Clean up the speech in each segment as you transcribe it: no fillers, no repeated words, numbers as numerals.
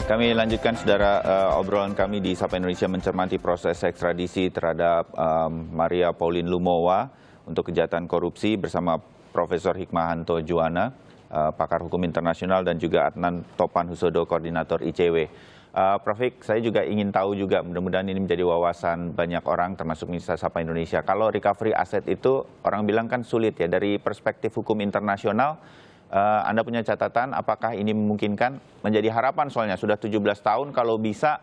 Kami lanjutkan saudara obrolan kami di Sapa Indonesia mencermati proses ekstradisi terhadap Maria Pauline Lumowa untuk kejahatan korupsi bersama Profesor Hikmahanto Juwana, pakar hukum internasional, dan juga Adnan Topan Husodo, koordinator ICW. Prof. Hik, saya juga ingin tahu juga, mudah-mudahan ini menjadi wawasan banyak orang termasuk Mitra Sapa Indonesia. Kalau recovery aset itu orang bilang kan sulit ya, dari perspektif hukum internasional. Anda punya catatan apakah ini memungkinkan? Menjadi harapan soalnya sudah 17 tahun, kalau bisa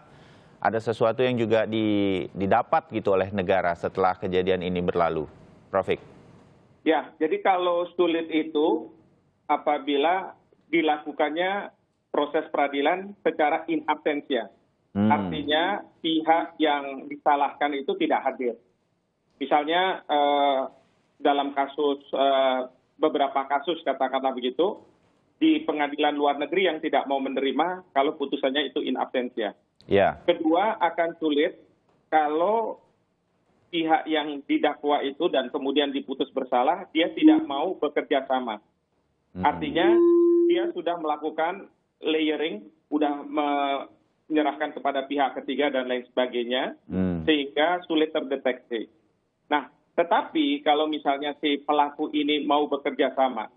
ada sesuatu yang juga didapat gitu oleh negara setelah kejadian ini berlalu. Prof. Hik. Ya, jadi kalau sulit itu apabila dilakukannya proses peradilan secara in absentia. Artinya pihak yang disalahkan itu tidak hadir. Misalnya dalam kasus beberapa kasus katakanlah begitu, di pengadilan luar negeri yang tidak mau menerima kalau putusannya itu in absentia. Yeah. Kedua, akan sulit kalau pihak yang didakwa itu dan kemudian diputus bersalah, dia tidak mau bekerja sama. Artinya dia sudah melakukan layering, sudah menyerahkan kepada pihak ketiga dan lain sebagainya, sehingga sulit terdeteksi. Nah, tetapi kalau misalnya si pelaku ini mau bekerja sama,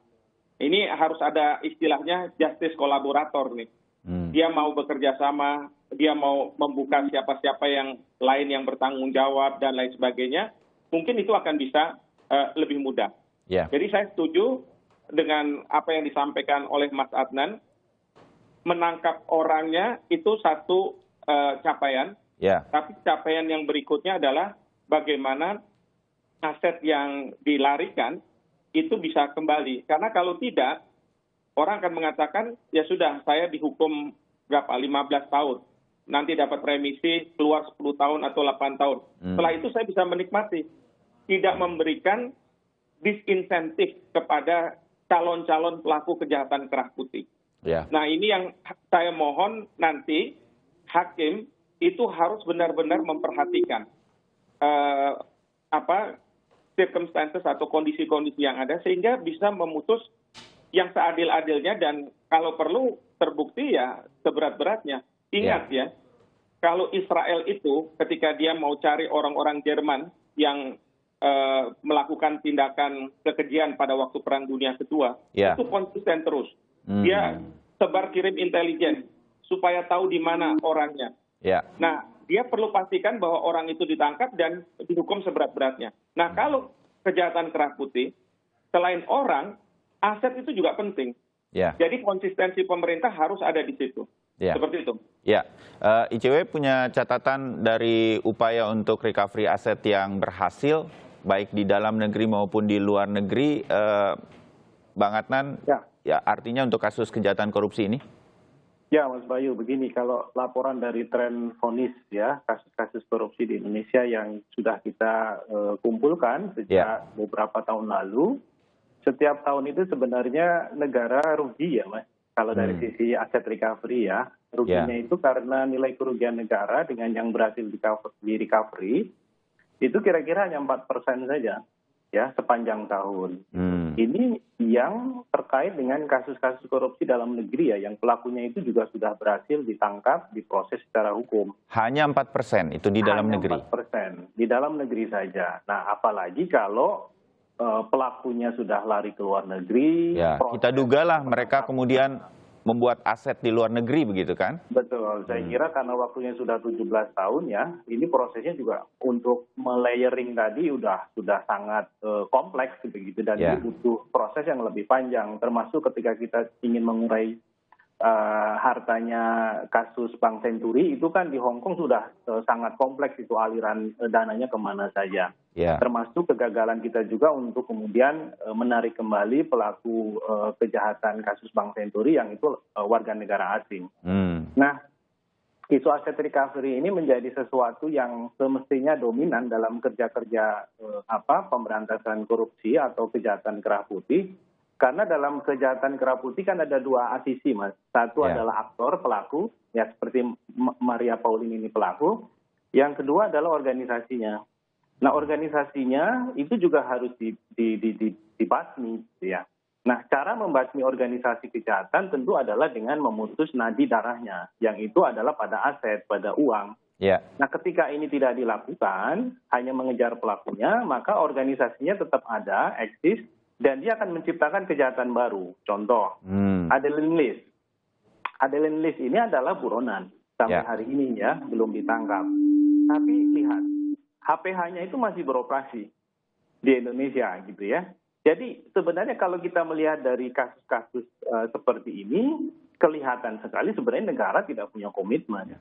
ini harus ada istilahnya justice kolaborator nih. Dia mau bekerja sama, dia mau membuka siapa-siapa yang lain yang bertanggung jawab dan lain sebagainya, mungkin itu akan bisa lebih mudah. Yeah. Jadi saya setuju dengan apa yang disampaikan oleh Mas Adnan, menangkap orangnya itu satu capaian, tapi capaian yang berikutnya adalah bagaimana aset yang dilarikan itu bisa kembali. Karena kalau tidak, orang akan mengatakan, ya sudah, saya dihukum berapa, 15 tahun. Nanti dapat remisi, keluar 10 tahun atau 8 tahun. Setelah itu saya bisa menikmati. Tidak memberikan disinsentif kepada calon-calon pelaku kejahatan kerah putih. Yeah. Nah, ini yang saya mohon nanti hakim itu harus benar-benar memperhatikan circumstances atau kondisi-kondisi yang ada sehingga bisa memutus yang seadil-adilnya dan kalau perlu terbukti ya seberat-beratnya. Ingat ya, kalau Israel itu ketika dia mau cari orang-orang Jerman yang melakukan tindakan kekejian pada waktu Perang Dunia Kedua, itu konsisten terus. Dia sebar kirim intelijen supaya tahu di mana orangnya. Nah, dia perlu pastikan bahwa orang itu ditangkap dan dihukum seberat-beratnya. Nah, kalau kejahatan kerah putih, selain orang, aset itu juga penting. Jadi konsistensi pemerintah harus ada di situ. Seperti itu. ICW punya catatan dari upaya untuk recovery aset yang berhasil, baik di dalam negeri maupun di luar negeri, Bang Adnan, ya artinya untuk kasus kejahatan korupsi ini? Ya, Mas Bayu, begini, kalau laporan dari tren vonis ya, kasus-kasus korupsi di Indonesia yang sudah kita kumpulkan sejak beberapa tahun lalu, setiap tahun itu sebenarnya negara rugi ya, Mas. Kalau dari sisi aset recovery ya, ruginya itu karena nilai kerugian negara dengan yang berhasil di recovery, itu kira-kira hanya 4% saja ya sepanjang tahun. Ini yang terkait dengan kasus-kasus korupsi dalam negeri ya, yang pelakunya itu juga sudah berhasil ditangkap, diproses secara hukum. Hanya 4% itu di dalam negeri? 4% di dalam negeri saja. Nah, apalagi kalau pelakunya sudah lari ke luar negeri. Ya, kita dugalah mereka kemudian membuat aset di luar negeri begitu kan? Betul, saya kira karena waktunya sudah 17 tahun ya, ini prosesnya juga untuk melayering tadi sudah sangat kompleks begitu dan ini butuh proses yang lebih panjang, termasuk ketika kita ingin mengurai hartanya kasus Bank Senturi itu kan di Hong Kong sudah sangat kompleks itu aliran dananya kemana saja. Termasuk kegagalan kita juga untuk kemudian menarik kembali pelaku kejahatan kasus Bank Senturi yang itu warga negara asing. Nah, isu aset recovery ini menjadi sesuatu yang semestinya dominan dalam kerja-kerja pemberantasan korupsi atau kejahatan kerah putih. Karena dalam kejahatan kerah putih kan ada dua sisi, Mas. Satu adalah aktor, pelaku, ya seperti Maria Pauline ini pelaku. Yang kedua adalah organisasinya. Nah, organisasinya itu juga harus dibasmi, ya. Nah, cara membasmi organisasi kejahatan tentu adalah dengan memutus nadi darahnya, yang itu adalah pada aset, pada uang. Ya. Nah, ketika ini tidak dilakukan, hanya mengejar pelakunya, maka organisasinya tetap ada, eksis, dan dia akan menciptakan kejahatan baru. Contoh, Adeline Lis. Adeline Lis ini adalah buronan. Sampai hari ini ya, belum ditangkap. Tapi lihat, HPH-nya itu masih beroperasi di Indonesia gitu ya. Jadi sebenarnya kalau kita melihat dari kasus-kasus seperti ini, kelihatan sekali sebenarnya negara tidak punya komitmen.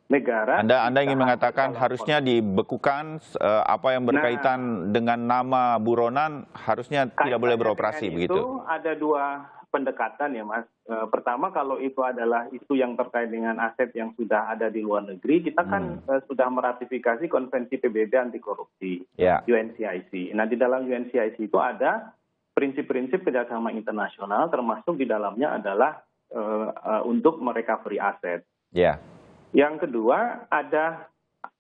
Negara. Anda ingin mengatakan harusnya dibekukan apa yang berkaitan dengan nama buronan harusnya tidak boleh beroperasi begitu? Itu ada dua pendekatan ya Mas. Pertama kalau itu adalah isu yang terkait dengan aset yang sudah ada di luar negeri, kita kan sudah meratifikasi Konvensi PBB anti korupsi, UNCIC. Nah di dalam UNCIC itu ada prinsip-prinsip kerjasama internasional, termasuk di dalamnya adalah untuk merecovery aset. Yang kedua, ada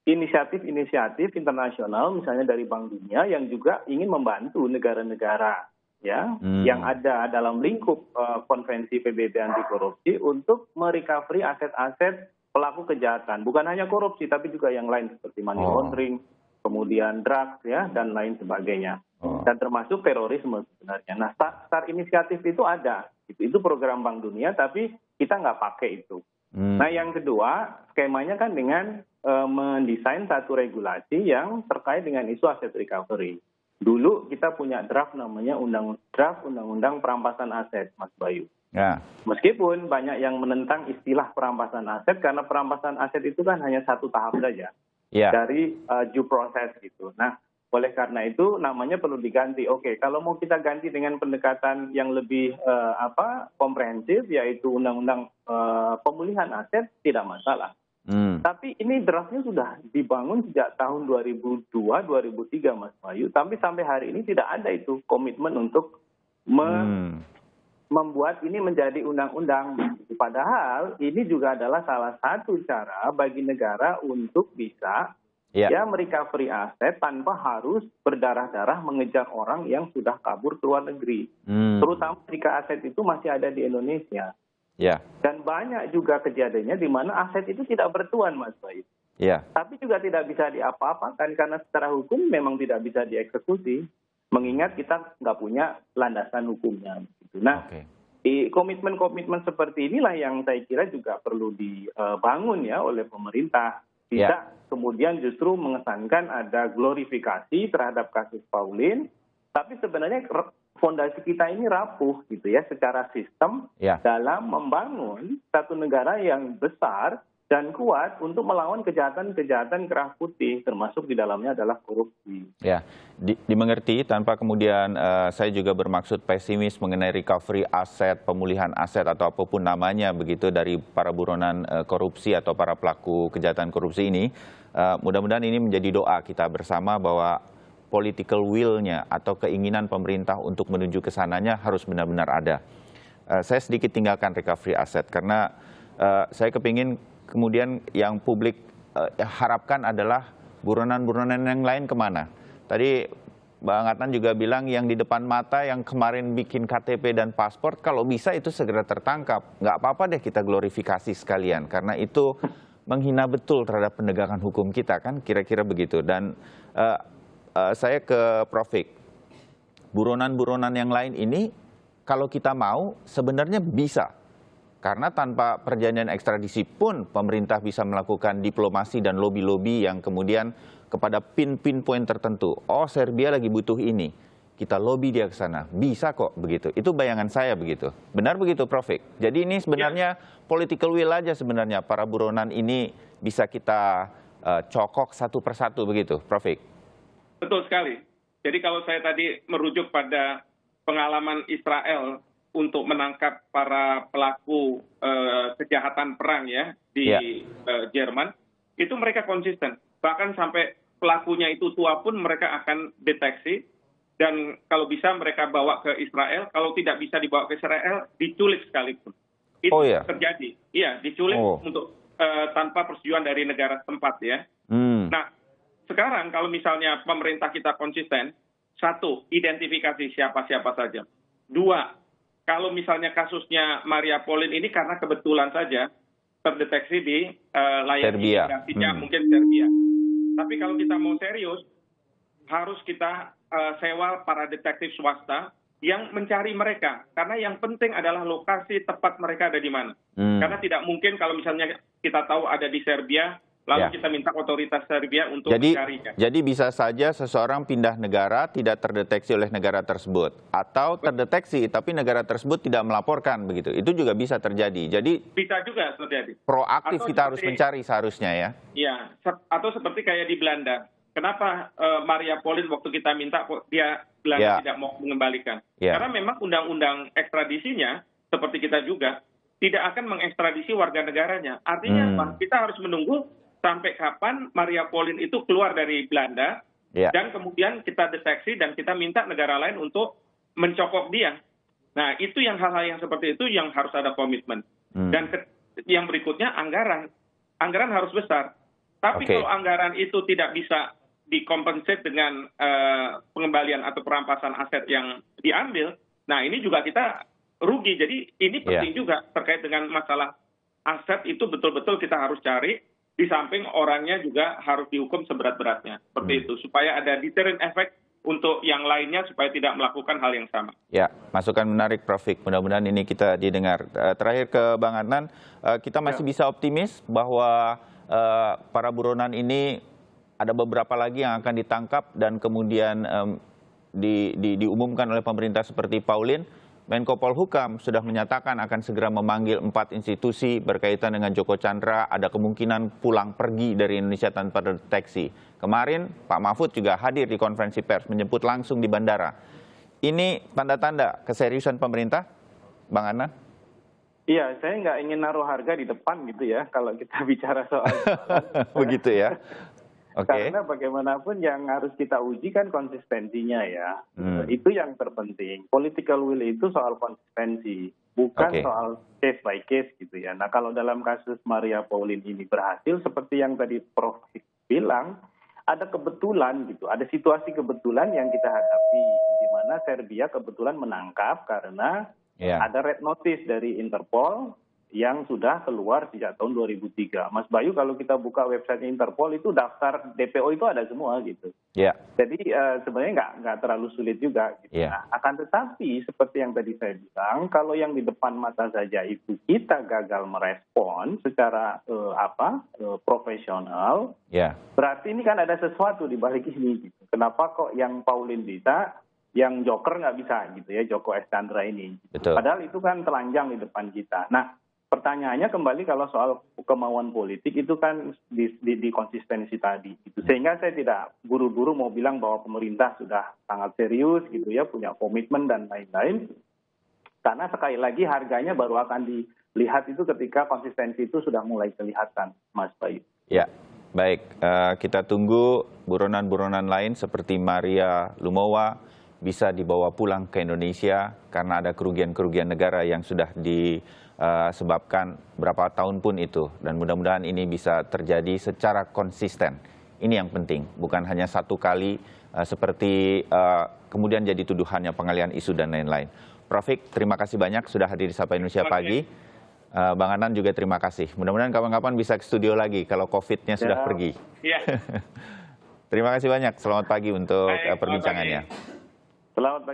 inisiatif-inisiatif internasional, misalnya dari Bank Dunia, yang juga ingin membantu negara-negara yang ada dalam lingkup Konvensi PBB anti korupsi untuk merecovery aset-aset pelaku kejahatan. Bukan hanya korupsi, tapi juga yang lain seperti money laundering, kemudian drugs, dan lain sebagainya. Dan termasuk terorisme sebenarnya. Nah, start inisiatif itu ada. Itu program Bank Dunia, tapi kita nggak pakai itu. Nah, yang kedua, skemanya kan dengan mendesain satu regulasi yang terkait dengan isu aset recovery. Dulu kita punya draft namanya draft Undang-Undang Perampasan Aset, Mas Bayu. Meskipun banyak yang menentang istilah perampasan aset, karena perampasan aset itu kan hanya satu tahap saja dari due process gitu. Nah, oleh karena itu namanya perlu diganti. Oke, kalau mau kita ganti dengan pendekatan yang lebih komprehensif, yaitu undang-undang pemulihan aset, tidak masalah. Tapi ini draftnya sudah dibangun sejak tahun 2002-2003 Mas Bayu, tapi sampai hari ini tidak ada itu komitmen untuk membuat ini menjadi undang-undang. Padahal ini juga adalah salah satu cara bagi negara untuk bisa merecovery aset tanpa harus berdarah-darah mengejar orang yang sudah kabur ke luar negeri. Terutama jika aset itu masih ada di Indonesia. Dan banyak juga kejadiannya di mana aset itu tidak bertuan, Mas Bayu. Tapi juga tidak bisa diapa-apakan karena secara hukum memang tidak bisa dieksekusi. Mengingat kita nggak punya landasan hukumnya. Nah, komitmen-komitmen seperti inilah yang saya kira juga perlu dibangun ya oleh pemerintah. Tidak kemudian justru mengesankan ada glorifikasi terhadap kasus Pauline, tapi sebenarnya fondasi kita ini rapuh gitu ya secara sistem dalam membangun satu negara yang besar dan kuat untuk melawan kejahatan-kejahatan kerah putih, termasuk di dalamnya adalah korupsi. Dimengerti tanpa kemudian saya juga bermaksud pesimis mengenai recovery aset, pemulihan aset atau apapun namanya begitu dari para buronan korupsi atau para pelaku kejahatan korupsi ini. Mudah-mudahan ini menjadi doa kita bersama bahwa political will-nya atau keinginan pemerintah untuk menuju ke sananya harus benar-benar ada. Saya sedikit tinggalkan recovery aset karena saya kepingin kemudian yang publik harapkan adalah buronan-buronan yang lain kemana. Tadi Bang Adnan juga bilang yang di depan mata yang kemarin bikin KTP dan paspor, kalau bisa itu segera tertangkap. Nggak apa-apa deh kita glorifikasi sekalian, karena itu menghina betul terhadap penegakan hukum kita kan, kira-kira begitu. Dan saya ke Prof. Hik, buronan-buronan yang lain ini kalau kita mau sebenarnya bisa. Karena tanpa perjanjian ekstradisi pun pemerintah bisa melakukan diplomasi dan lobby-lobby yang kemudian kepada pin point tertentu. Oh, Serbia lagi butuh ini, kita lobby dia ke sana. Bisa kok begitu. Itu bayangan saya begitu. Benar begitu, Prof. Hik? Jadi ini sebenarnya political will aja sebenarnya para buronan ini bisa kita cokok satu persatu begitu, Prof. Hik? Betul sekali. Jadi kalau saya tadi merujuk pada pengalaman Israel untuk menangkap para pelaku kejahatan perang ya di Jerman, itu mereka konsisten. Bahkan sampai pelakunya itu tua pun mereka akan deteksi, dan kalau bisa mereka bawa ke Israel, kalau tidak bisa dibawa ke Israel, diculik sekalipun. Itu terjadi. Iya, diculik untuk tanpa persetujuan dari negara setempat ya. Nah, sekarang kalau misalnya pemerintah kita konsisten, satu, identifikasi siapa-siapa saja. Dua, kalau misalnya kasusnya Maria Pauline ini karena kebetulan saja terdeteksi di layar Serbia. imigrasinya mungkin Serbia. Tapi kalau kita mau serius, harus kita sewa para detektif swasta yang mencari mereka. Karena yang penting adalah lokasi tepat mereka ada di mana. Karena tidak mungkin kalau misalnya kita tahu ada di Serbia, lalu kita minta otoritas Serbia untuk mencarinya. Jadi bisa saja seseorang pindah negara tidak terdeteksi oleh negara tersebut. Atau terdeteksi tapi negara tersebut tidak melaporkan begitu. Itu juga bisa terjadi. Jadi bisa juga terjadi. Proaktif Atau kita harus mencari seharusnya ya. Iya, atau seperti kayak di Belanda. Kenapa Maria Pauline waktu kita minta dia Belanda tidak mau mengembalikan? Karena memang undang-undang ekstradisinya seperti kita juga tidak akan mengekstradisi warga negaranya. Artinya apa? Kita harus menunggu sampai kapan Maria Pauline itu keluar dari Belanda dan kemudian kita deteksi dan kita minta negara lain untuk mencokok dia. Nah, itu yang hal-hal yang seperti itu yang harus ada komitmen. Dan yang berikutnya anggaran. Anggaran harus besar. Tapi kalau anggaran itu tidak bisa dikompensate dengan pengembalian atau perampasan aset yang diambil, nah ini juga kita rugi. Jadi ini penting juga terkait dengan masalah aset itu betul-betul kita harus cari, di samping orangnya juga harus dihukum seberat-beratnya. Seperti itu, supaya ada deterrent effect untuk yang lainnya supaya tidak melakukan hal yang sama. Ya, masukan menarik Prof. Hik. Mudah-mudahan ini kita didengar. Terakhir ke Bang Adnan, kita masih bisa optimis bahwa para buronan ini ada beberapa lagi yang akan ditangkap dan kemudian diumumkan oleh pemerintah seperti Pauline. Menko Polhukam sudah menyatakan akan segera memanggil 4 institusi berkaitan dengan Joko Chandra, ada kemungkinan pulang pergi dari Indonesia tanpa deteksi. Kemarin Pak Mahfud juga hadir di konferensi pers, menjemput langsung di bandara. Ini tanda-tanda keseriusan pemerintah, Bang Adnan? Iya, saya nggak ingin naruh harga di depan gitu ya, kalau kita bicara soal begitu ya. Karena bagaimanapun yang harus kita uji kan konsistensinya ya. Itu yang terpenting. Political will itu soal konsistensi, bukan soal case by case gitu ya. Nah, kalau dalam kasus Maria Pauline ini berhasil, seperti yang tadi Prof. bilang, ada kebetulan gitu, ada situasi kebetulan yang kita hadapi, di mana Serbia kebetulan menangkap karena ada red notice dari Interpol yang sudah keluar sejak tahun 2003. Mas Bayu, kalau kita buka website Interpol itu daftar DPO itu ada semua gitu. Jadi sebenarnya nggak terlalu sulit juga. Gitu. Nah, akan tetapi seperti yang tadi saya bilang, kalau yang di depan mata saja itu kita gagal merespon secara profesional, berarti ini kan ada sesuatu di balik ini. Gitu. Kenapa kok yang Pauline bisa, yang Joker nggak bisa gitu ya, Joko S. Chandra ini. Padahal itu kan telanjang di depan kita. Nah, pertanyaannya kembali kalau soal kemauan politik itu kan di konsistensi tadi. Gitu. Sehingga saya tidak buru-buru mau bilang bahwa pemerintah sudah sangat serius gitu ya, punya komitmen dan lain-lain. Karena sekali lagi harganya baru akan dilihat itu ketika konsistensi itu sudah mulai kelihatan, Mas Bayu. Ya, baik. Kita tunggu buronan-buronan lain seperti Maria Lumowa bisa dibawa pulang ke Indonesia karena ada kerugian-kerugian negara yang sudah disebabkan berapa tahun pun itu. Dan mudah-mudahan ini bisa terjadi secara konsisten. Ini yang penting, bukan hanya satu kali seperti kemudian jadi tuduhannya pengalihan isu dan lain-lain. Prof. Hik, terima kasih banyak sudah hadir di Sapa Indonesia Pagi. Bang Adnan juga terima kasih. Mudah-mudahan kapan-kapan bisa ke studio lagi kalau COVID-nya sudah pergi. Terima kasih banyak. Selamat pagi untuk perbincangannya. Selamat pagi.